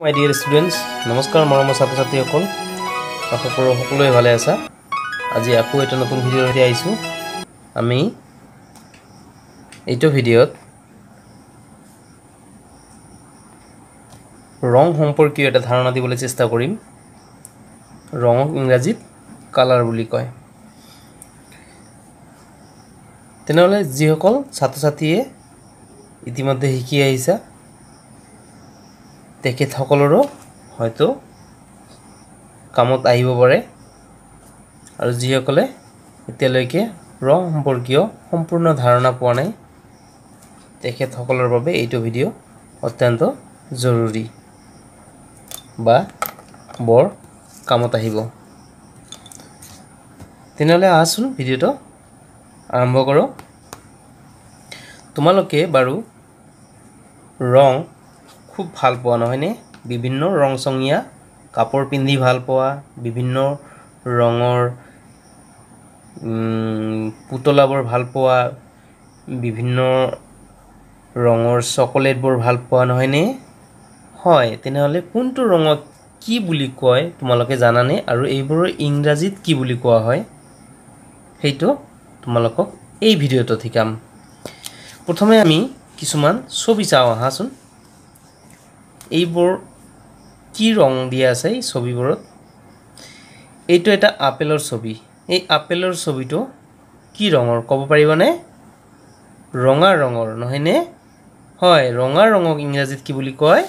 My dear students, নমস্কাৰ মৰমৰ ছাত্ৰ ছাত্ৰীসকল আশা কৰোঁ সকলোৱে ভালে আছা আজি আকৌ এটা নতুন ভিডিঅ' লৈ আহিছোঁ আমি এইটো ভিডিঅ'ত ৰং সম্পৰ্কীয় এটা ধাৰণা দিবলৈ চেষ্টা কৰিম ৰঙক ইংৰাজীত কালাৰ বুলি কয় তেনেহলে যিসকল ছাত্ৰ ছাত্ৰীয়ে ইতিমধ্যে শিকি আহিছা তেখেত সকলৰো হয়তো কামত আহিব পাৰে আৰু যিসকলে এতিয়ালৈকে ৰং সম্পৰ্কীয় সম্পূৰ্ণ ধাৰণা পোৱা নাই তেখেত সকলৰ বাবে এইটো ভিডিঅ' অত্যন্ত জৰুৰী বা বৰ কামত আহিব তেনেহলে আহচোন ভিডিঅ'টো আৰম্ভ কৰো তোমালোকে বাৰু ৰং খুব ভাল পোৱা নহয়নে বিভিন্ন ৰং সংজ্ঞা কাপোৰ পিন্ধি ভাল পোৱা বিভিন্ন ৰঙৰ পুতলাবোৰ ভাল পোৱা বিভিন্ন ৰঙৰ চকলেটবোৰ ভাল পোৱা নহয়নে হয় তেনেহলে কোনটো ৰঙক কি বুলি কয় তোমালোকে জানানে আৰু এইবোৰৰ ইংৰাজীত কি বুলি কোৱা হয় হেইটো তোমালোকক এই ভিডিঅ'টো শিকাম প্ৰথমে আমি কিছুমান ছবি চাওঁ আহাচোন এইবোৰ কি ৰং দিয়া আছে এই ছবিবোৰত এইটো এটা আপেলৰ ছবি এই আপেলৰ ছবিটো কি ৰঙৰ ক'ব পাৰিবানে ৰঙা ৰঙৰ নহয়নে হয় ৰঙা ৰঙক ইংৰাজীত কি বুলি কয়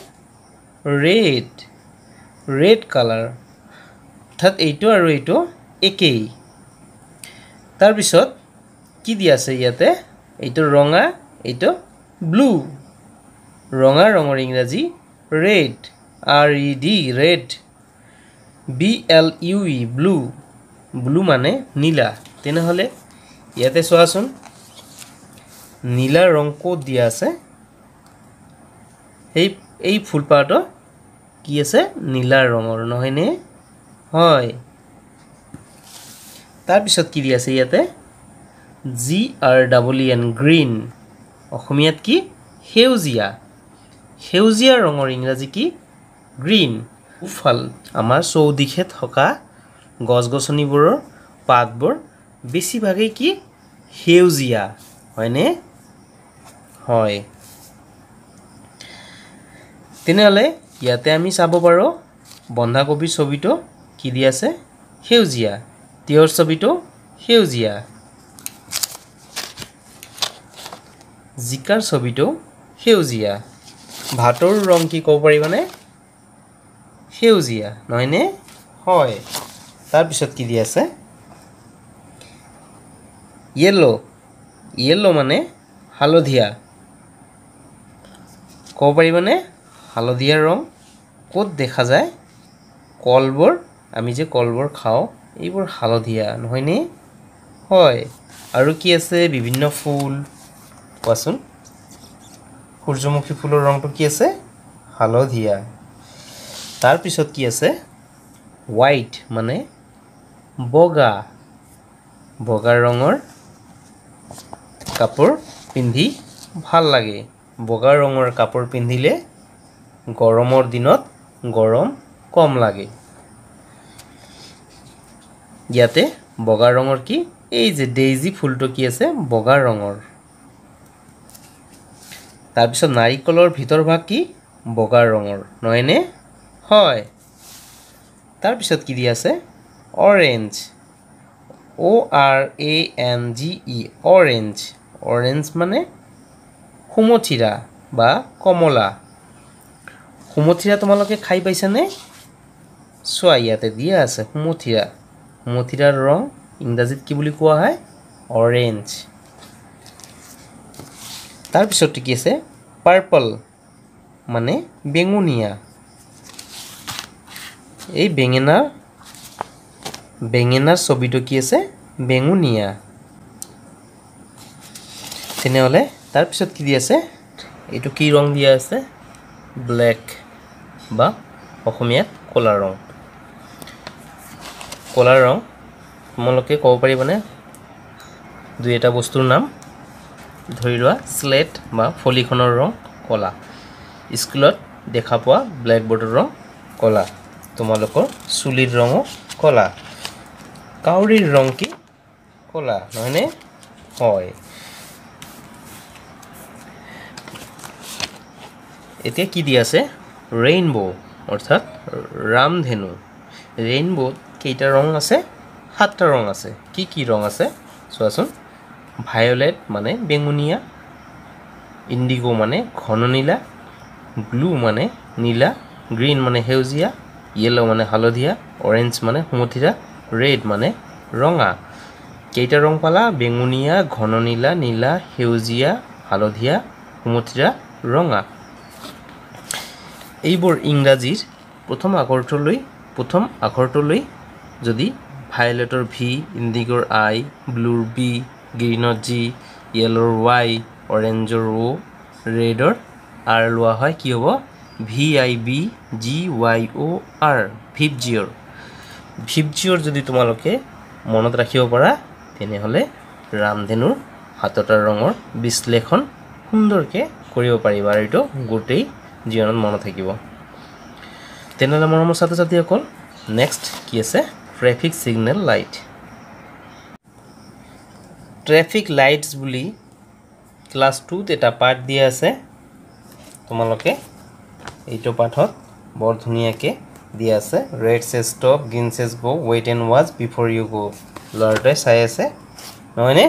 ৰেড কালাৰ অৰ্থাৎ এইটো আৰু এইটো একেই তাৰ পিছত কি দিয়া আছে ইয়াতে এইটো ৰঙা এইটো ব্লু ৰঙা ৰঙৰ ইংৰাজী red red red blue blue মানে নীলা তেনেহলে ইয়াতে চোৱাচোন নীলা ৰং কোড দিয়া আছে এই ফুলপাটো কি আছে নীলা ৰঙৰ নহয়নে হয় তাৰ পিছত কি দিয়া আছে ইয়াতে green green অসমীয়াত কি সেউজীয়া ৰঙৰ ইংৰাজী কি গ্ৰীন উফাল আমাৰ চৌদিশে থকা গছ-গছনিবোৰৰ পাতবোৰ বেছিভাগেই কি সেউজীয়া হয়নে হয় তেনেহলে ইয়াতে আমি চাব পাৰো বন্ধাকবিৰ ছবিটো কি দি আছে সেউজীয়া তিয়ৰ ছবিটো সেউজীয়া জিকাৰ ছবিটো সেউজীয়া ভাতৰ ৰং কি ক'ব পাৰিবানে সেউজীয়া নহয়নে হয় তাৰ পিছত কি দি আছে yellow মানে হালধীয়া ক'ব পাৰিবানে হালধীয়া ৰং ক'ত দেখা যায় কলবোৰ আমি যে কলবোৰ খাওঁ এইবোৰ হালধীয়া নহয়নে হয় আৰু কি আছে বিভিন্ন ফুল কোৱাচোন সূৰ্যমুখী ফুলৰ ৰংটো কি আছে হালধীয়া তাৰ পিছত কি আছে হোৱাইট মানে বগা ৰঙৰ কাপোৰ পিন্ধি ভাল লাগে বগা ৰঙৰ কাপোৰ পিন্ধিলে গৰমৰ দিনত গৰম কম লাগে ইয়াতে বগা ৰঙৰ কি এই যে ডেইজি ফুলটো কি আছে বগা ৰঙৰ তাৰ পিছত নাৰিকলৰ ভিতৰ ভাগ কি বগা ৰঙৰ নহয়নে হয় তাৰ পিছত কি দি আছে অৰেঞ্জ অৰেঞ্জ মানে সুমথিৰা বা কমলা সুমথিৰা তোমালোকে খাই পাইছানে চোৱা ইয়াতে দিয়া আছে সুমথিৰাৰ ৰং ইংৰাজীত কি বুলি কোৱা হয় অৰেঞ্জ তাৰ পিছত কি আছে পাৰ্পল মানে বেঙুনীয়া এই বেঙেনাৰ ছবিটো কি আছে বেঙুনীয়া তেনেহলে তাৰ পিছত কি দি আছে এইটো কি ৰং দিয়া আছে ব্লেক বা অসমীয়াত কলা ৰং তোমালোকে ক'ব পাৰিবানে দুই এটা বস্তুৰ নাম ধৰি লোৱা স্লেট বা ফলিখনৰ ৰং কলা স্কুলত দেখা পোৱা ব্ল্যাকবোৰ্ডৰ ৰং কলা তোমালোকৰ চুলিৰ ৰঙো কলা কাউৰীৰ ৰং কি কলা নহয়নে হয় এতিয়া কি দি আছে ৰেইনবো অৰ্থাৎ ৰামধেনু ৰেইনবো কেইটা ৰং আছে সাতটা ৰং আছে কি ৰং আছে চোৱাচোন ভায়োলেট মানে বেঙুনীয়া ইন্ডিগো মানে ঘন নীলা ব্লু মানে নীলা গ্ৰীন মানে সেউজীয়া ইয়েলো মানে হালধীয়া অৰেঞ্জ মানে সুমথিৰা ৰেড মানে ৰঙা কেইটা ৰং পালা বেঙুনীয়া ঘন নীলা নীলা সেউজীয়া হালধীয়া সুমথিৰা ৰঙা এইবোৰ ইংৰাজীৰ প্ৰথম আখৰটোলৈ যদি ভায়োলেটৰ ভি ইন্ডিগোৰ আই ব্লুৰ বি গ্ৰীনৰ জি ইয়েলোৰ ৱাই অৰেঞ্জৰ ও ৰেডৰ আৰ লোৱা হয় কি হ'ব VIBGYOR ভিপজিঅৰ যদি তোমালোকে মনত ৰাখিব পাৰা তেনেহলে ৰামধেনুৰ সাতটা ৰঙৰ বিশ্লেষণ সুন্দৰকৈ কৰিব পাৰিবা আৰু এইটো গোটেই জীৱনত মনত থাকিব তেনেহলে মৰমৰ ছাত্ৰ-ছাত্ৰীসকল নেক্সট কি আছে traffic signal light traffic lights বুলি ক্লাস 2 ত এটা পাঠ দিয়া আছে তোমালোকে এইটো পাঠত বৰ ধুনীয়াকৈ দিয়া আছে red says stop green says go wait and watch before you go লৰ্ডে চাই আছে নহয়নে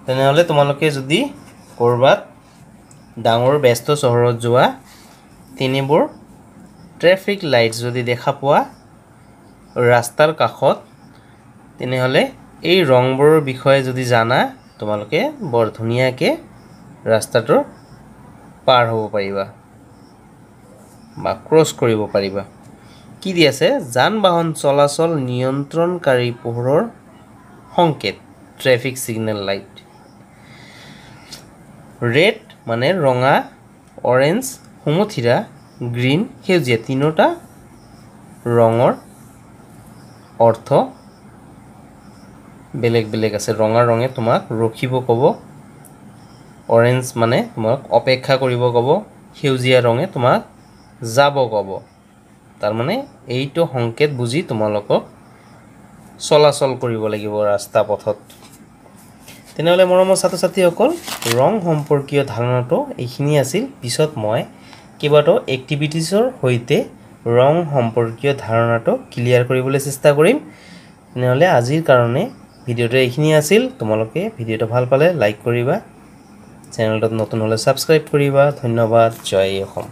তেনেহলে তোমালোকে যদি কৰবাত ডাঙৰ ব্যস্ত চহৰত যোৱা তিনিবোৰ ট্ৰেফিক লাইটস যদি দেখা পোৱা ৰাস্তাৰ কাষত তেনেহলে এই ৰংবোৰৰ বিষয়ে যদি জানা তোমালোকে বৰ ধুনীয়াকৈ ৰাস্তাটোৰ পাৰ হ'ব পাৰিবা বা ক্ৰছ কৰিব পাৰিবা কি দি আছে যান বাহন চলাচল নিয়ন্ত্ৰণকাৰী পোহৰৰ সংকেত ট্ৰেফিক সিগনেল লাইট ৰেড মানে ৰঙা অৰেঞ্জ সুমথিৰা গ্ৰীন সেউজীয়া তিনিটা ৰঙৰ অৰ্থ বেলেগ বেলেগ আছে ৰঙা ৰঙে তোমাক ৰখিব ক'ব অৰেঞ্জ মানে তোমাক অপেক্ষা কৰিব ক'ব সেউজীয়া ৰঙে তোমাক যাব ক'ব তাৰ মানে এইটো সংকেত বুজি তোমালোকক চলাচল কৰিব লাগিব ৰাস্তা পথত তেনেহলে মৰমৰ ছাত্ৰ-ছাত্ৰীসকল ৰং সম্পৰ্কীয় ধাৰণাটো এইখিনি আছিল পিছত মই কেইবাটাও এক্টিভিটিছৰ সৈতে ৰং সম্পৰ্কীয় ধাৰণাটো ক্লিয়াৰ কৰিবলৈ চেষ্টা কৰিম তেনেহলে আজিৰ কাৰণে ভিডিওটো এইখিনি আছিল তোমালোকে ভিডিওটো ভাল পালে লাইক কৰিবা চেনেলটো নতুন হলে সাবস্ক্ৰাইব কৰিবা ধন্যবাদ জয় অসম